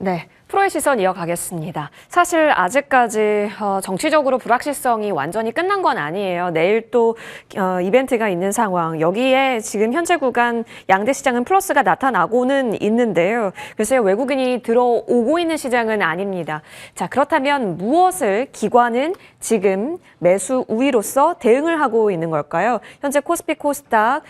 네, 프로의 시선 이어가겠습니다. 사실 아직까지 정치적으로 불확실성이 완전히 끝난 건 아니에요. 내일 또 이벤트가 있는 상황. 여기에 지금 현재 구간 양대 시장은 플러스가 나타나고는 있는데요. 글쎄요, 외국인이 들어오고 있는 시장은 아닙니다. 자, 그렇다면 무엇을 기관은 지금 매수 우위로서 대응을 하고 있는 걸까요? 현재 코스피 코스닥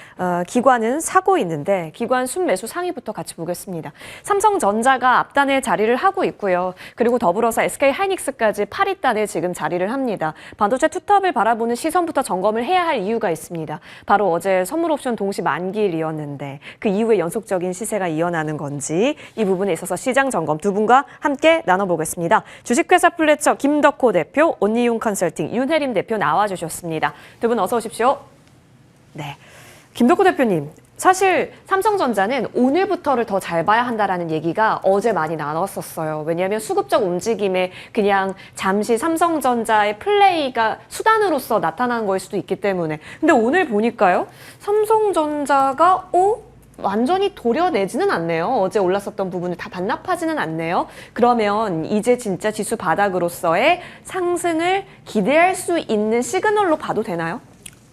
기관은 사고 있는데 기관 순매수 상위부터 같이 보겠습니다. 삼성전자가 앞단에 자리를 하고 있고요. 그리고 더불어서 SK하이닉스까지 8위단에 지금 자리를 합니다. 반도체 투톱을 바라보는 시선부터 점검을 해야 할 이유가 있습니다. 바로 어제 선물옵션 동시 만기일이었는데 그 이후에 연속적인 시세가 이어나는 건지 이 부분에 있어서 시장 점검 두 분과 함께 나눠보겠습니다. 주식회사 플래처 김덕호 대표, 온니윤 컨설팅 윤혜림 대표 나와주셨습니다. 두 분 어서 오십시오. 네, 김덕호 대표님. 사실 삼성전자는 오늘부터를 더 잘 봐야 한다라는 얘기가 어제 많이 나눴었어요. 왜냐하면 수급적 움직임에 그냥 잠시 삼성전자의 플레이가 수단으로서 나타난 거일 수도 있기 때문에. 근데 오늘 보니까요. 삼성전자가 완전히 도려내지는 않네요. 어제 올랐었던 부분을 다 반납하지는 않네요. 그러면 이제 진짜 지수 바닥으로서의 상승을 기대할 수 있는 시그널로 봐도 되나요?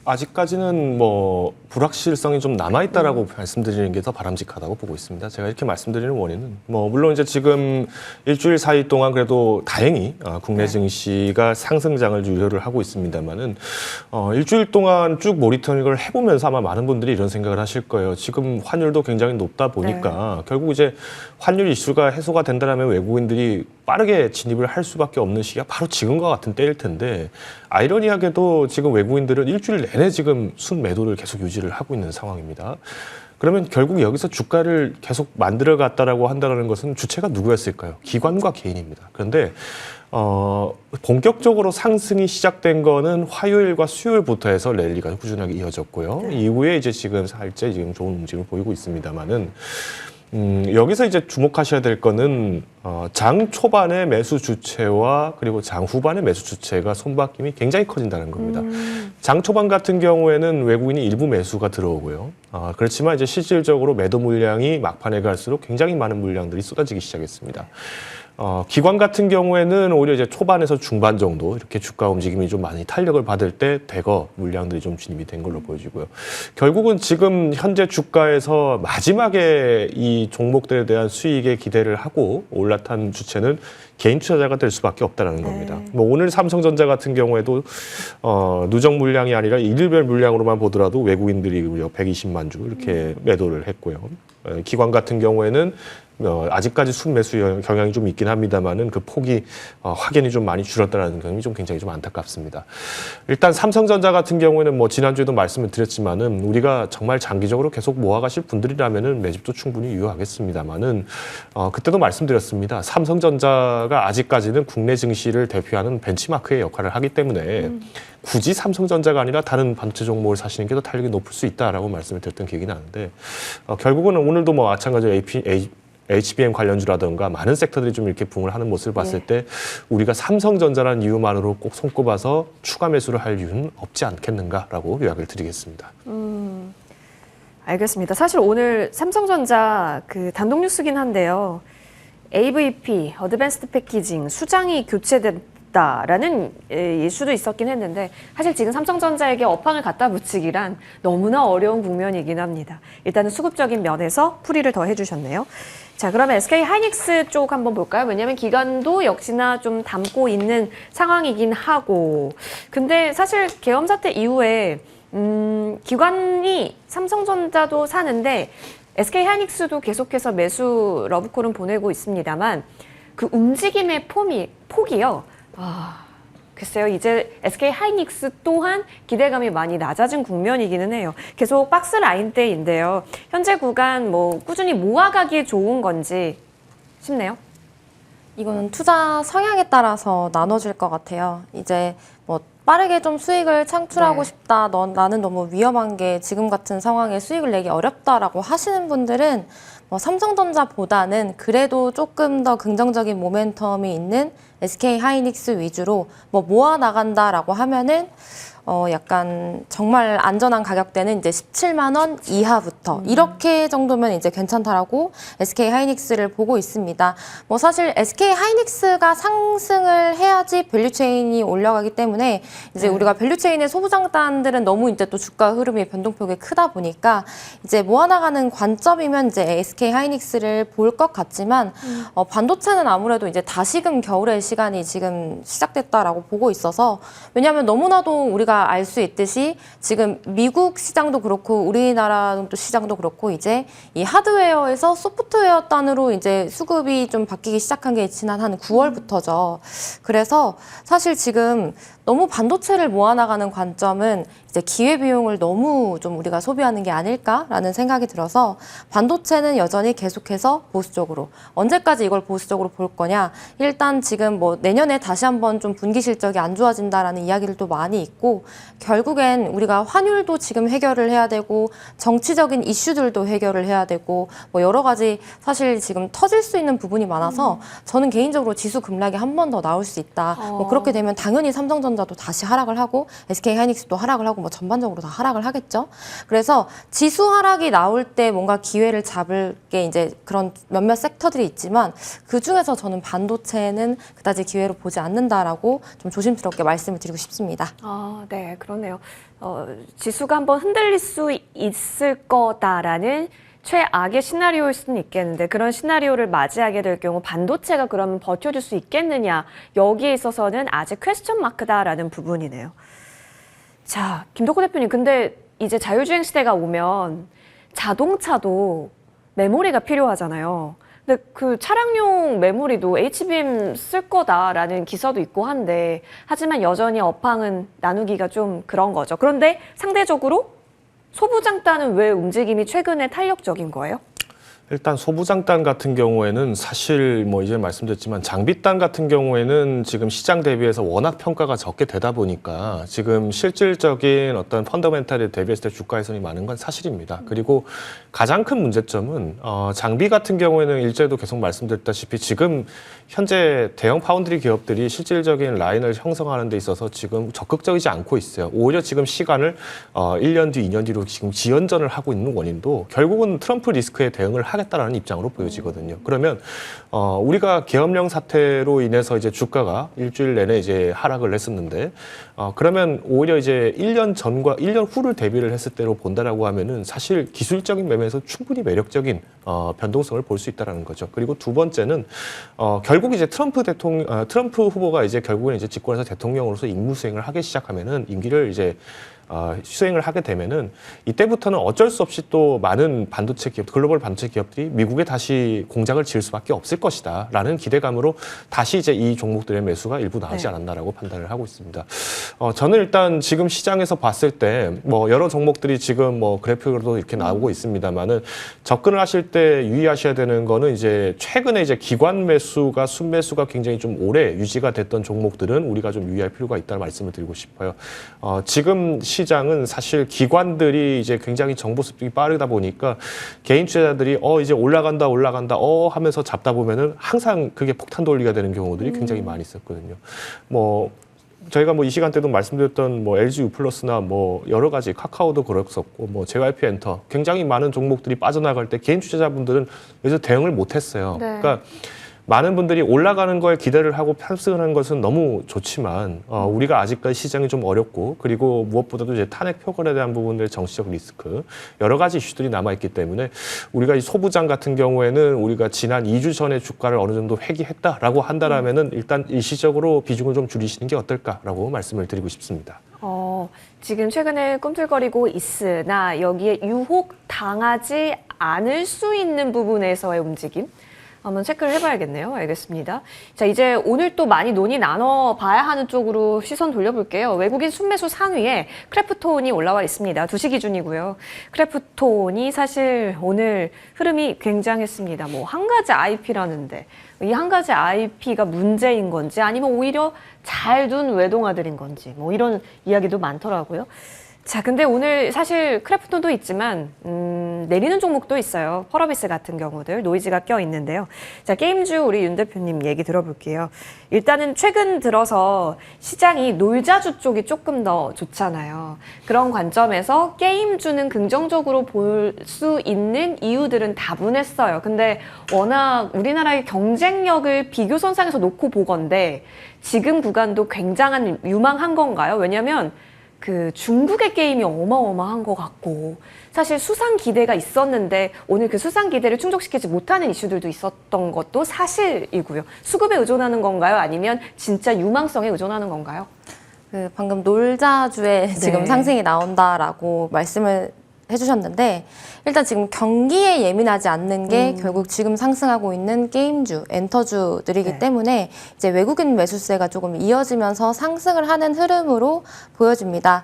아직까지는 뭐 불확실성이 좀 남아있다라고 말씀드리는 게 더 바람직하다고 보고 있습니다. 제가 이렇게 말씀드리는 원인은 물론 이제 지금 일주일 사이 동안 그래도 다행히 국내 증시가 상승장을 유효를 하고 있습니다만은 일주일 동안 쭉 모니터링을 해보면서 아마 많은 분들이 이런 생각을 하실 거예요. 지금 환율도 굉장히 높다 보니까 결국 이제 환율 이슈가 해소가 된다면 외국인들이 빠르게 진입을 할 수밖에 없는 시기가 바로 지금과 같은 때일 텐데 아이러니하게도 지금 외국인들은 일주일 내내 지금 순매도를 계속 유지를 하고 있는 상황입니다. 그러면 결국 여기서 주가를 계속 만들어갔다라고 한다는 것은 주체가 누구였을까요? 기관과 개인입니다. 그런데 본격적으로 상승이 시작된 거는 화요일과 수요일부터 해서 랠리가 꾸준하게 이어졌고요. 이후에 이제 지금 살짝 지금 좋은 움직임을 보이고 있습니다만은 여기서 이제 주목하셔야 될 거는 장 초반의 매수 주체와 그리고 장 후반의 매수 주체가 손바뀜이 굉장히 커진다는 겁니다. 장 초반 같은 경우에는 외국인이 일부 매수가 들어오고요. 그렇지만 이제 실질적으로 매도 물량이 막판에 갈수록 굉장히 많은 물량들이 쏟아지기 시작했습니다. 기관 같은 경우에는 오히려 이제 초반에서 중반 정도 이렇게 주가 움직임이 좀 많이 탄력을 받을 때 대거 물량들이 좀 진입이 된 걸로 보여지고요. 결국은 지금 현재 주가에서 마지막에 이 종목들에 대한 수익에 기대를 하고 올라탄 주체는 개인 투자자가 될 수밖에 없다는 겁니다. 오늘 삼성전자 같은 경우에도 누적 물량이 아니라 일별 물량으로만 보더라도 외국인들이 무려 120만 주 이렇게 매도를 했고요. 기관 같은 경우에는 아직까지 순매수 경향이 좀 있긴 합니다만은 그 폭이 확연히 좀 많이 줄었다는 점이 좀 굉장히 좀 안타깝습니다. 일단 삼성전자 같은 경우에는 지난주에도 말씀을 드렸지만은 우리가 정말 장기적으로 계속 모아가실 분들이라면은 매집도 충분히 유효하겠습니다만은 그때도 말씀드렸습니다. 삼성전자가 아직까지는 국내 증시를 대표하는 벤치마크의 역할을 하기 때문에 굳이 삼성전자가 아니라 다른 반도체 종목을 사시는 게 더 탄력이 높을 수 있다라고 말씀을 드렸던 기억이 나는데 결국은 오늘도 마찬가지로 HBM 관련주라든가 많은 섹터들이 좀 이렇게 붕을 하는 모습을 봤을 때 우리가 삼성전자라는 이유만으로 꼭 손꼽아서 추가 매수를 할 이유는 없지 않겠는가라고 요약을 드리겠습니다. 알겠습니다. 사실 오늘 삼성전자 그 단독 뉴스긴 한데요. AVP, 어드밴스드 패키징, 수장이 교체됐다라는 이슈도 있었긴 했는데 사실 지금 삼성전자에게 업황을 갖다 붙이기란 너무나 어려운 국면이긴 합니다. 일단은 수급적인 면에서 풀이를 더 해주셨네요. 자, 그러면 SK하이닉스 쪽 한번 볼까요? 왜냐하면 기관도 역시나 좀 담고 있는 상황이긴 하고 근데 사실 계엄 사태 이후에 기관이 삼성전자도 사는데 SK하이닉스도 계속해서 매수 러브콜은 보내고 있습니다만 그 움직임의 폭이요. 글쎄요. 이제 SK하이닉스 또한 기대감이 많이 낮아진 국면이기는 해요. 계속 박스 라인대인데요. 현재 구간 꾸준히 모아가기에 좋은 건지 싶네요. 이거는 투자 성향에 따라서 나눠질 것 같아요. 이제 빠르게 좀 수익을 창출하고 싶다. 나는 너무 위험한 게 지금 같은 상황에 수익을 내기 어렵다라고 하시는 분들은 삼성전자보다는 그래도 조금 더 긍정적인 모멘텀이 있는 SK하이닉스 위주로 모아 나간다라고 하면은 약간 정말 안전한 가격대는 이제 17만 원 이하부터 이렇게 정도면 이제 괜찮다라고 SK 하이닉스를 보고 있습니다. 뭐 사실 SK 하이닉스가 상승을 해야지 밸류체인이 올라가기 때문에 이제 우리가 밸류체인의 소부장단들은 너무 이제 또 주가 흐름이 변동폭이 크다 보니까 이제 모아나가는 관점이면 이제 SK 하이닉스를 볼 것 같지만 반도체는 아무래도 이제 다시금 겨울의 시간이 지금 시작됐다라고 보고 있어서 왜냐하면 너무나도 우리가 알 수 있듯이 지금 미국 시장도 그렇고 우리나라 시장도 그렇고 이제 이 하드웨어에서 소프트웨어 단으로 이제 수급이 좀 바뀌기 시작한 게 지난 한 9월부터죠. 그래서 사실 지금 너무 반도체를 모아나가는 관점은 이제 기회비용을 너무 좀 우리가 소비하는 게 아닐까라는 생각이 들어서 반도체는 여전히 계속해서 보수적으로 언제까지 이걸 보수적으로 볼 거냐 일단 지금 뭐 내년에 다시 한번 좀 분기 실적이 안 좋아진다라는 이야기들도 많이 있고 결국엔 우리가 환율도 지금 해결을 해야 되고 정치적인 이슈들도 해결을 해야 되고 뭐 여러 가지 사실 지금 터질 수 있는 부분이 많아서 저는 개인적으로 지수 급락이 한 번 더 나올 수 있다. 뭐 그렇게 되면 당연히 삼성전자도 다시 하락을 하고 SK 하이닉스도 하락을 하고 뭐 전반적으로 다 하락을 하겠죠. 그래서 지수 하락이 나올 때 뭔가 기회를 잡을 게 이제 그런 몇몇 섹터들이 있지만 그 중에서 저는 반도체는 그다지 기회로 보지 않는다라고 좀 조심스럽게 말씀을 드리고 싶습니다. 네, 그러네요. 지수가 한번 흔들릴 수 있을 거다라는 최악의 시나리오일 수는 있겠는데 그런 시나리오를 맞이하게 될 경우 반도체가 그러면 버텨줄 수 있겠느냐 여기에 있어서는 아직 퀘스천 마크다라는 부분이네요. 자, 김덕호 대표님 근데 이제 자율주행 시대가 오면 자동차도 메모리가 필요하잖아요. 근데 그 차량용 메모리도 HBM 쓸 거다라는 기사도 있고 한데 하지만 여전히 업황은 나누기가 좀 그런 거죠. 그런데 상대적으로 소부장단은 왜 움직임이 최근에 탄력적인 거예요? 일단 소부장단 같은 경우에는 사실 뭐 이제 말씀드렸지만 장비단 같은 경우에는 지금 시장 대비해서 워낙 평가가 적게 되다 보니까 지금 실질적인 어떤 펀더멘탈에 대비했을 때 주가 훼손이 많은 건 사실입니다. 그리고 가장 큰 문제점은 장비 같은 경우에는 일제도 계속 말씀드렸다시피 지금 현재 대형 파운드리 기업들이 실질적인 라인을 형성하는 데 있어서 지금 적극적이지 않고 있어요. 오히려 지금 시간을 1년 뒤, 2년 뒤로 지금 지연전을 하고 있는 원인도 결국은 트럼프 리스크에 대응을 하겠다라는 입장으로 보여지거든요. 그러면 우리가 계엄령 사태로 인해서 이제 주가가 일주일 내내 이제 하락을 했었는데 그러면 오히려 이제 1년 전과 1년 후를 대비를 했을 때로 본다라고 하면은 사실 기술적인 면에서 충분히 매력적인 변동성을 볼 수 있다라는 거죠. 그리고 두 번째는 결국 이제 트럼프 후보가 이제 결국은 이제 집권해서 대통령으로서 임무 수행을 하기 시작하면은 임기를 이제 수행을 하게 되면은 이때부터는 어쩔 수 없이 또 많은 반도체 기업, 글로벌 반도체 기업들이 미국에 다시 공장을 지을 수밖에 없을 것이다라는 기대감으로 다시 이제 이 종목들의 매수가 일부 나오지 않았나라고 판단을 하고 있습니다. 저는 일단 지금 시장에서 봤을 때 뭐 여러 종목들이 지금 뭐 그래픽으로도 이렇게 나오고 있습니다만은 접근을 하실 때 유의하셔야 되는 거는 이제 최근에 이제 기관 매수가 순매수가 굉장히 좀 오래 유지가 됐던 종목들은 우리가 좀 유의할 필요가 있다는 말씀을 드리고 싶어요. 지금 시장은 사실 기관들이 이제 굉장히 정보 습득이 빠르다 보니까 개인 투자자들이 이제 올라간다 하면서 잡다 보면은 항상 그게 폭탄 돌리가 되는 경우들이 굉장히 많이 있었거든요. 뭐 저희가 뭐 이 시간대도 말씀드렸던 뭐 LG U+나 뭐 여러 가지 카카오도 그랬었고 뭐 JYP 엔터 굉장히 많은 종목들이 빠져나갈 때 개인 투자자분들은 여기서 대응을 못했어요. 네. 그러니까 많은 분들이 올라가는 거에 기대를 하고 편승을 하는 것은 너무 좋지만 우리가 아직까지 시장이 좀 어렵고 그리고 무엇보다도 이제 탄핵 표결에 대한 부분들의 정치적 리스크 여러 가지 이슈들이 남아있기 때문에 우리가 이 소부장 같은 경우에는 우리가 지난 2주 전에 주가를 어느 정도 회귀했다라고 한다라면은 일단 일시적으로 비중을 좀 줄이시는 게 어떨까라고 말씀을 드리고 싶습니다. 지금 최근에 꿈틀거리고 있으나 여기에 유혹 당하지 않을 수 있는 부분에서의 움직임 한번 체크를 해봐야겠네요. 알겠습니다. 자, 이제 오늘 또 많이 논의 나눠봐야 하는 쪽으로 시선 돌려볼게요. 외국인 순매수 상위에 크래프톤이 올라와 있습니다. 2시 기준이고요. 크래프톤이 사실 오늘 흐름이 굉장했습니다. 뭐 한 가지 IP라는데 이 한 가지 IP가 문제인 건지 아니면 오히려 잘 둔 외동아들인 건지 뭐 이런 이야기도 많더라고요. 자, 근데 오늘 사실 크래프톤도 있지만 내리는 종목도 있어요. 펄어비스 같은 경우들 노이즈가 껴 있는데요. 자, 게임주 우리 윤 대표님 얘기 들어볼게요. 일단은 최근 들어서 시장이 놀자주 쪽이 조금 더 좋잖아요. 그런 관점에서 게임주는 긍정적으로 볼 수 있는 이유들은 다분했어요. 근데 워낙 우리나라의 경쟁력을 비교선상에서 놓고 보건데 지금 구간도 굉장한 유망한 건가요? 왜냐면 그 중국의 게임이 어마어마한 것 같고 사실 수상 기대가 있었는데 오늘 그 수상 기대를 충족시키지 못하는 이슈들도 있었던 것도 사실이고요. 수급에 의존하는 건가요? 아니면 진짜 유망성에 의존하는 건가요? 그 방금 놀자주에 지금 상승이 나온다라고 말씀을 해주셨는데 일단 지금 경기에 예민하지 않는 게 결국 지금 상승하고 있는 게임주, 엔터주들이기 때문에 이제 외국인 매수세가 조금 이어지면서 상승을 하는 흐름으로 보여집니다.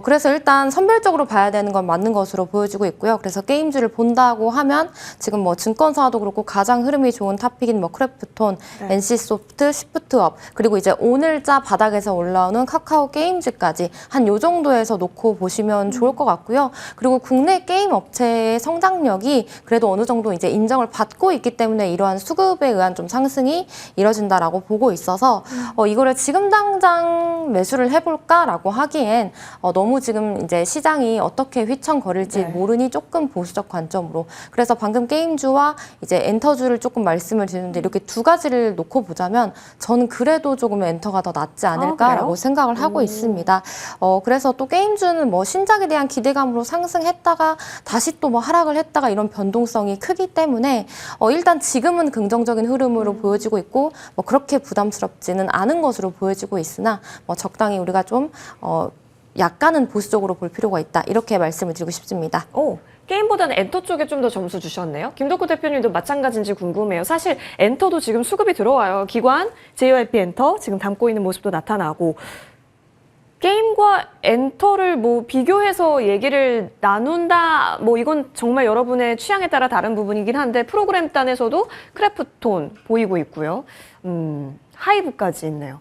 그래서 일단 선별적으로 봐야 되는 건 맞는 것으로 보여지고 있고요. 그래서 게임주를 본다고 하면 지금 뭐 증권사도 그렇고 가장 흐름이 좋은 탑픽인 뭐 크래프톤, NC소프트, 시프트업 그리고 이제 오늘자 바닥에서 올라오는 카카오 게임즈까지 한 요 정도에서 놓고 보시면 좋을 것 같고요. 그리고 국내 게임 업체의 성장력이 그래도 어느 정도 이제 인정을 받고 있기 때문에 이러한 수급에 의한 좀 상승이 이뤄진다라고 보고 있어서 이거를 지금 당장 매수를 해볼까라고 하기엔 너무 지금 이제 시장이 어떻게 휘청거릴지 모르니 조금 보수적 관점으로 그래서 방금 게임주와 이제 엔터주를 조금 말씀을 드리는데 이렇게 두 가지를 놓고 보자면 저는 그래도 조금 엔터가 더 낫지 않을까라고 생각을 하고 있습니다. 그래서 또 게임주는 뭐 신작에 대한 기대감으로 상승했다가 다시 또 뭐 하락을 했다가 이런 변동성이 크기 때문에 일단 지금은 긍정적인 흐름으로 보여지고 있고 뭐 그렇게 부담스럽지는 않은 것으로 보여지고 있으나 뭐 적당히 우리가 좀 약간은 보수적으로 볼 필요가 있다 이렇게 말씀을 드리고 싶습니다. 게임보다는 엔터 쪽에 좀 더 점수 주셨네요. 김덕구 대표님도 마찬가지인지 궁금해요. 사실 엔터도 지금 수급이 들어와요. 기관, JYP 엔터 지금 담고 있는 모습도 나타나고 게임과 엔터를 뭐 비교해서 얘기를 나눈다, 뭐 이건 정말 여러분의 취향에 따라 다른 부분이긴 한데 프로그램 단에서도 크래프톤 보이고 있고요. 하이브까지 있네요.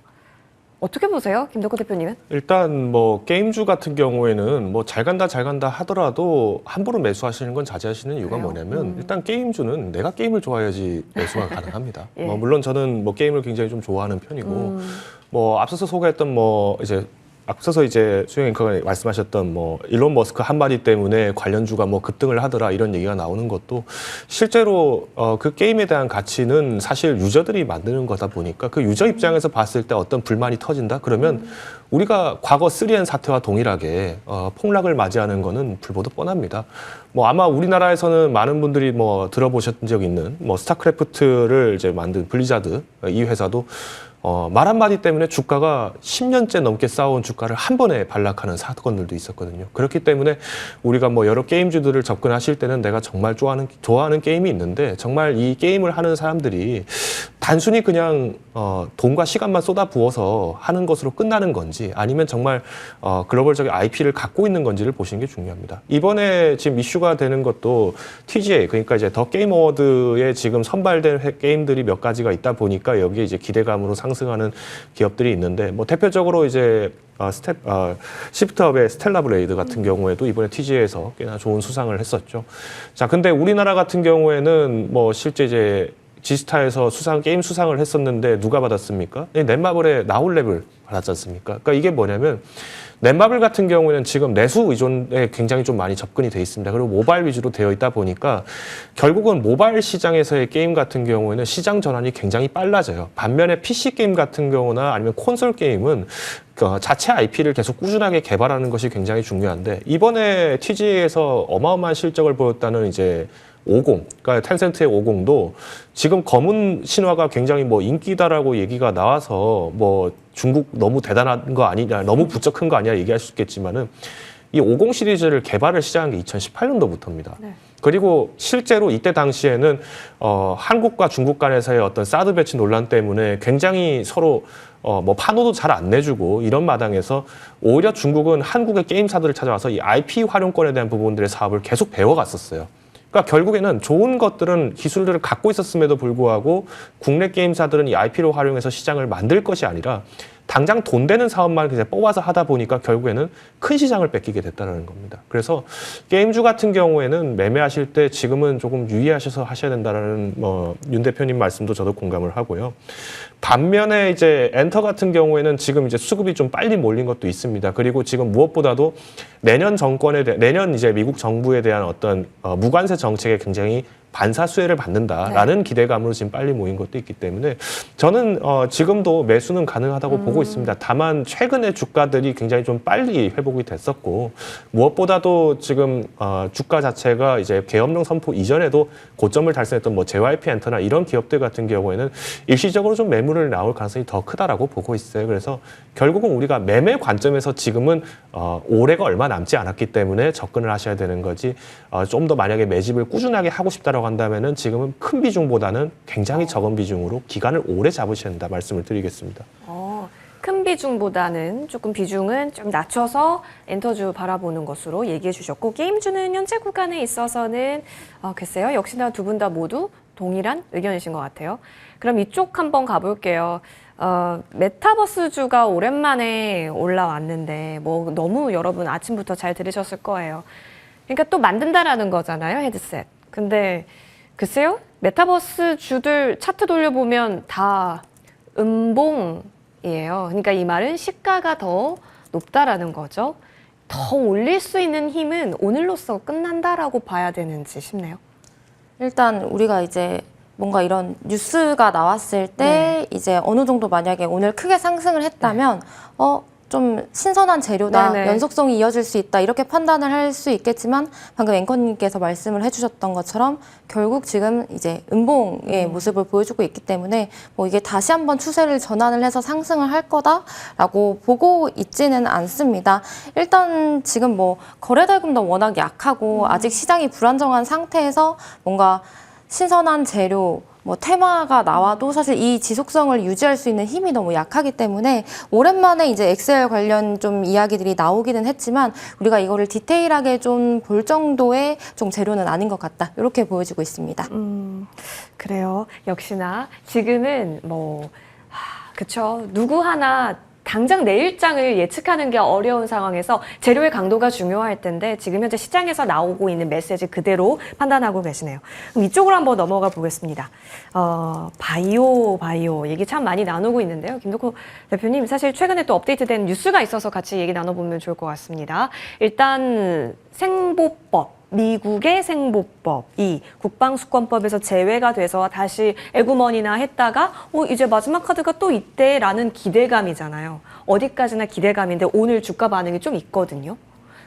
어떻게 보세요, 김덕구 대표님은? 일단 뭐 게임주 같은 경우에는 뭐 잘 간다 하더라도 함부로 매수하시는 건 자제하시는 이유가 뭐냐면 일단 게임주는 내가 게임을 좋아해야지 매수가 가능합니다. 뭐 물론 저는 뭐 게임을 굉장히 좀 좋아하는 편이고 뭐 앞서서 소개했던 뭐 앞서서 이제 수영 앵커가 말씀하셨던 뭐 일론 머스크 한마디 때문에 관련주가 뭐 급등을 하더라 이런 얘기가 나오는 것도 실제로 그 게임에 대한 가치는 사실 유저들이 만드는 거다 보니까 그 유저 입장에서 봤을 때 어떤 불만이 터진다 그러면 우리가 과거 3N 사태와 동일하게 폭락을 맞이하는 거는 불보듯 뻔합니다. 뭐 아마 우리나라에서는 많은 분들이 뭐 들어보셨던 적 있는 뭐 스타크래프트를 이제 만든 블리자드 이 회사도 말 한마디 때문에 주가가 10년째 넘게 쌓아온 주가를 한 번에 반락하는 사건들도 있었거든요. 그렇기 때문에 우리가 뭐 여러 게임주들을 접근하실 때는 내가 정말 좋아하는 게임이 있는데 정말 이 게임을 하는 사람들이 단순히 그냥 돈과 시간만 쏟아부어서 하는 것으로 끝나는 건지 아니면 정말 글로벌적인 IP를 갖고 있는 건지를 보시는 게 중요합니다. 이번에 지금 이슈가 되는 것도 TGA 그러니까 이제 더 게임 어워드에 지금 선발된 게임들이 몇 가지가 있다 보니까 여기에 이제 기대감으로 상승하는 기업들이 있는데 뭐 대표적으로 이제 시프트업의 스텔라 브레이드 같은 경우에도 이번에 TGA에서 꽤나 좋은 수상을 했었죠. 자, 근데 우리나라 같은 경우에는 뭐 실제 이제 지스타에서 게임 수상을 했었는데 누가 받았습니까? 넷마블의 나홀랩을 받았지 않습니까? 그러니까 이게 뭐냐면 넷마블 같은 경우에는 지금 내수 의존에 굉장히 좀 많이 접근이 돼 있습니다. 그리고 모바일 위주로 되어 있다 보니까 결국은 모바일 시장에서의 게임 같은 경우에는 시장 전환이 굉장히 빨라져요. 반면에 PC 게임 같은 경우나 아니면 콘솔 게임은 자체 IP를 계속 꾸준하게 개발하는 것이 굉장히 중요한데 이번에 TGA에서 어마어마한 실적을 보였다는 이제 50, 그러니까 텐센트의 50도 지금 검은 신화가 굉장히 뭐 인기다라고 얘기가 나와서 뭐 중국 너무 대단한 거 아니냐, 너무 부쩍 큰 거 아니냐 얘기할 수 있겠지만은 이 50 시리즈를 개발을 시작한 게 2018년도부터입니다. 그리고 실제로 이때 당시에는 한국과 중국 간에서의 어떤 사드 배치 논란 때문에 굉장히 서로 뭐 판호도 잘 안 내주고 이런 마당에서 오히려 중국은 한국의 게임사들을 찾아와서 이 IP 활용권에 대한 부분들의 사업을 계속 배워갔었어요. 그러니까 결국에는 좋은 것들은 기술들을 갖고 있었음에도 불구하고 국내 게임사들은 이 IP를 활용해서 시장을 만들 것이 아니라 당장 돈 되는 사업만 그냥 뽑아서 하다 보니까 결국에는 큰 시장을 뺏기게 됐다는 겁니다. 그래서 게임주 같은 경우에는 매매하실 때 지금은 조금 유의하셔서 하셔야 된다는 윤 대표님 말씀도 저도 공감을 하고요. 반면에 이제 엔터 같은 경우에는 지금 이제 수급이 좀 빨리 몰린 것도 있습니다. 그리고 지금 무엇보다도 내년 이제 미국 정부에 대한 어떤 무관세 정책에 굉장히 반사수혜를 받는다라는 기대감으로 지금 빨리 모인 것도 있기 때문에 저는 지금도 매수는 가능하다고 보고 있습니다. 다만 최근에 주가들이 굉장히 좀 빨리 회복이 됐었고 무엇보다도 지금 주가 자체가 이제 계엄령 선포 이전에도 고점을 달성했던 뭐 JYP 엔터나 이런 기업들 같은 경우에는 일시적으로 좀 매물을 나올 가능성이 더 크다라고 보고 있어요. 그래서 결국은 우리가 매매 관점에서 지금은 올해가 얼마 남지 않았기 때문에 접근을 하셔야 되는 거지 좀 더 만약에 매집을 꾸준하게 하고 싶다라고 한다면은 지금은 큰 비중보다는 굉장히 적은 비중으로 기간을 오래 잡으셔야 된다 말씀을 드리겠습니다. 큰 비중보다는 조금 비중은 좀 낮춰서 엔터주 바라보는 것으로 얘기해 주셨고 게임주는 현재 구간에 있어서는 글쎄요. 역시나 두 분 다 모두 동일한 의견이신 것 같아요. 그럼 이쪽 한번 가볼게요. 메타버스주가 오랜만에 올라왔는데 뭐 너무 여러분 아침부터 잘 들으셨을 거예요. 그러니까 또 만든다라는 거잖아요, 헤드셋. 근데 글쎄요, 메타버스 주들 차트 돌려보면 다 음봉이에요. 그러니까 이 말은 시가가 더 높다라는 거죠. 더 올릴 수 있는 힘은 오늘로써 끝난다라고 봐야 되는지 싶네요. 일단 우리가 이제 뭔가 이런 뉴스가 나왔을 때 이제 어느 정도 만약에 오늘 크게 상승을 했다면 좀 신선한 재료다, 네네. 연속성이 이어질 수 있다 이렇게 판단을 할 수 있겠지만 방금 앵커님께서 말씀을 해주셨던 것처럼 결국 지금 이제 음봉의 모습을 보여주고 있기 때문에 뭐 이게 다시 한번 추세를 전환을 해서 상승을 할 거다라고 보고 있지는 않습니다. 일단 지금 뭐 거래 대금도 워낙 약하고 아직 시장이 불안정한 상태에서 뭔가 신선한 재료, 뭐 테마가 나와도 사실 이 지속성을 유지할 수 있는 힘이 너무 약하기 때문에 오랜만에 이제 엑셀 관련 좀 이야기들이 나오기는 했지만 우리가 이거를 디테일하게 좀 볼 정도의 좀 재료는 아닌 것 같다. 이렇게 보여지고 있습니다. 그래요. 역시나 지금은 그쵸. 누구 하나 당장 내일장을 예측하는 게 어려운 상황에서 재료의 강도가 중요할 텐데 지금 현재 시장에서 나오고 있는 메시지 그대로 판단하고 계시네요. 그럼 이쪽으로 한번 넘어가 보겠습니다. 바이오 얘기 참 많이 나누고 있는데요. 김덕호 대표님 사실 최근에 또 업데이트된 뉴스가 있어서 같이 얘기 나눠보면 좋을 것 같습니다. 일단 생보법. 미국의 생보법이 국방수권법에서 제외가 돼서 다시 에구머니나 했다가 이제 마지막 카드가 또 있대라는 기대감이잖아요. 어디까지나 기대감인데 오늘 주가 반응이 좀 있거든요.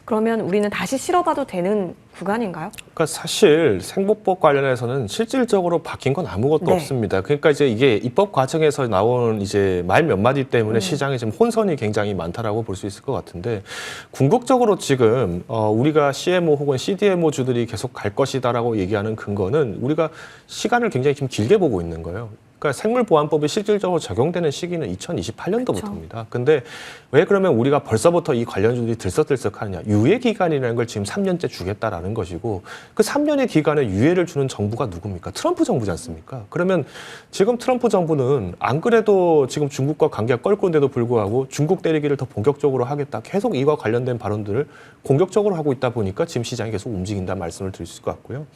그러면 우리는 다시 실어봐도 되는 구간인가요? 그러니까 사실 생보법 관련해서는 실질적으로 바뀐 건 아무것도 네. 없습니다. 그러니까 이제 이게 입법 과정에서 나온 이제 말 몇 마디 때문에 시장에 지금 혼선이 굉장히 많다라고 볼 수 있을 것 같은데 궁극적으로 지금 우리가 CMO 혹은 CDMO 주들이 계속 갈 것이다라고 얘기하는 근거는 우리가 시간을 굉장히 좀 길게 보고 있는 거예요. 그러니까 생물보안법이 실질적으로 적용되는 시기는 2028년도부터입니다. 근데 왜 그러면 우리가 벌써부터 이 관련주들이 들썩들썩하느냐. 유예 기간이라는 걸 지금 3년째 주겠다라는 것이고 그 3년의 기간에 유예를 주는 정부가 누굽니까? 트럼프 정부지 않습니까? 그러면 지금 트럼프 정부는 안 그래도 지금 중국과 관계가 껄끄러운데도 불구하고 중국 때리기를 더 본격적으로 하겠다. 계속 이와 관련된 발언들을 공격적으로 하고 있다 보니까 지금 시장이 계속 움직인다 말씀을 드릴 수 있을 것 같고요.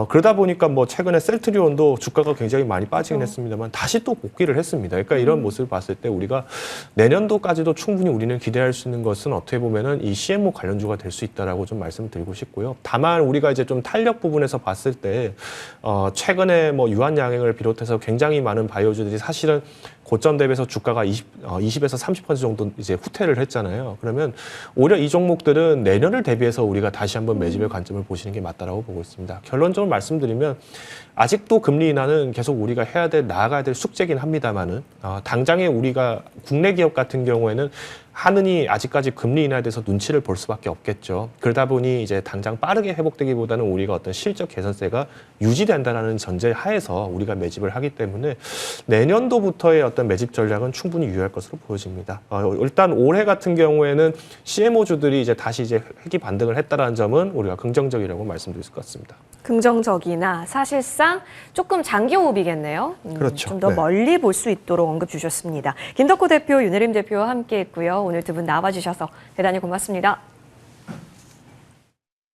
그러다 보니까 뭐 최근에 셀트리온도 주가가 굉장히 많이 빠지긴 했습니다만 다시 또 복귀를 했습니다. 그러니까 이런 모습을 봤을 때 우리가 내년도까지도 충분히 우리는 기대할 수 있는 것은 어떻게 보면은 이 CMO 관련주가 될 수 있다라고 좀 말씀드리고 싶고요. 다만 우리가 이제 좀 탄력 부분에서 봤을 때 최근에 뭐 유한 양행을 비롯해서 굉장히 많은 바이오주들이 사실은 고점 대비해서 주가가 20에서 30% 정도 이제 후퇴를 했잖아요. 그러면 오히려 이 종목들은 내년을 대비해서 우리가 다시 한번 매집의 관점을 보시는 게 맞다라고 보고 있습니다. 결론적으로 말씀드리면 아직도 금리 인하는 계속 우리가 나아가야 될 숙제긴 합니다만은 당장에 우리가 국내 기업 같은 경우에는 하느니 아직까지 금리 인하에 대해서 눈치를 볼 수밖에 없겠죠. 그러다 보니 이제 당장 빠르게 회복되기보다는 우리가 어떤 실적 개선세가 유지된다는 전제 하에서 우리가 매집을 하기 때문에 내년도부터의 어떤 매집 전략은 충분히 유효할 것으로 보여집니다. 일단 올해 같은 경우에는 CMO주들이 이제 다시 이제 회기 반등을 했다라는 점은 우리가 긍정적이라고 말씀드릴 수 있을 것 같습니다. 긍정적이나 사실상 조금 장기 호흡이겠네요. 그렇죠. 좀 더 네. 멀리 볼 수 있도록 언급 주셨습니다. 김덕호 대표, 윤혜림 대표와 함께했고요. 오늘 두 분 나와주셔서 대단히 고맙습니다.